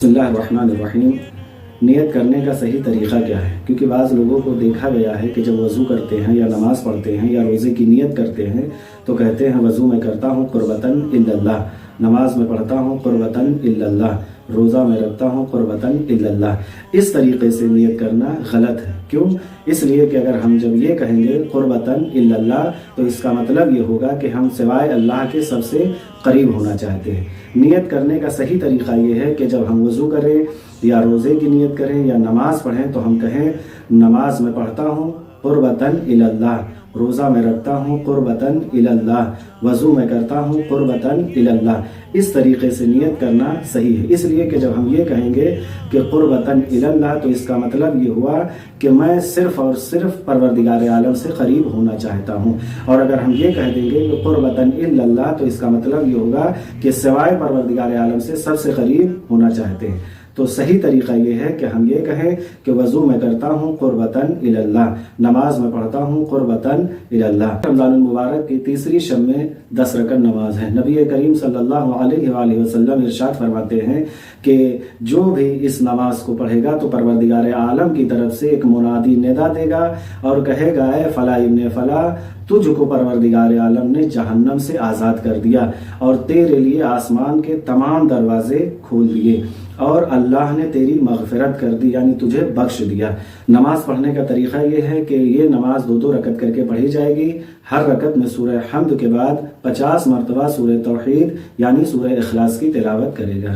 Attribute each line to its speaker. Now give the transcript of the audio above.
Speaker 1: بسم اللہ الرحمن الرحیم۔ نیت کرنے کا صحیح طریقہ کیا ہے؟ کیونکہ بعض لوگوں کو دیکھا گیا ہے کہ جب وضو کرتے ہیں یا نماز پڑھتے ہیں یا روزے کی نیت کرتے ہیں تو کہتے ہیں وضو میں کرتا ہوں قربتاً الی اللہ، نماز میں پڑھتا ہوں قربتاً الی اللہ، روزہ میں رکھتا ہوں قربتاً الی اللہ۔ اس طریقے سے نیت کرنا غلط ہے۔ کیوں؟ اس لیے کہ اگر ہم جب یہ کہیں گے قربتاً الی اللہ تو اس کا مطلب یہ ہوگا کہ ہم سوائے اللہ کے سب سے قریب ہونا چاہتے ہیں۔ نیت کرنے کا صحیح طریقہ یہ ہے کہ جب ہم وضو کریں یا روزے کی نیت کریں یا نماز پڑھیں تو ہم کہیں نماز میں پڑھتا ہوں قربتاً الی اللہ، روزہ میں رکھتا ہوں قربتاً الی اللہ، وضو میں کرتا ہوں قربتاً الی اللہ۔ اس طریقے سے نیت کرنا صحیح ہے، اس لیے کہ جب ہم یہ کہیں گے کہ قربتاً الی اللہ تو اس کا مطلب یہ ہوا کہ میں صرف اور صرف پروردگار عالم سے قریب ہونا چاہتا ہوں، اور اگر ہم یہ کہہ دیں گے کہ قربتاً الی اللہ تو اس کا مطلب یہ ہوگا کہ سوائے پروردگار عالم سے سب سے قریب ہونا چاہتے ہیں۔ تو صحیح طریقہ یہ ہے کہ ہم یہ کہیں کہ وضو میں کرتا ہوں قربتاً الی اللہ، نماز میں پڑھتا ہوں قربتاً الی اللہ۔ رمضان المبارک کی تیسری شب میں 10 رکعت نماز ہے۔ نبی کریم صلی اللہ علیہ وآلہ وسلم ارشاد فرماتے ہیں کہ جو بھی اس نماز کو پڑھے گا تو پروردگار عالم کی طرف سے ایک منادی ندا دے گا اور کہے گا اے فلاں ابن فلاں، تجھ کو پروردگار عالم نے جہنم سے آزاد کر دیا اور تیرے لیے آسمان کے تمام دروازے کھول دیے اور اللہ نے تیری مغفرت کر دی، یعنی تجھے بخش دیا۔ نماز پڑھنے کا طریقہ یہ ہے کہ یہ نماز 2 رکعت کر کے پڑھی جائے گی۔ ہر رکعت میں سورہ حمد کے بعد 50 مرتبہ سورہ توحید یعنی سورہ اخلاص کی تلاوت کرے گا۔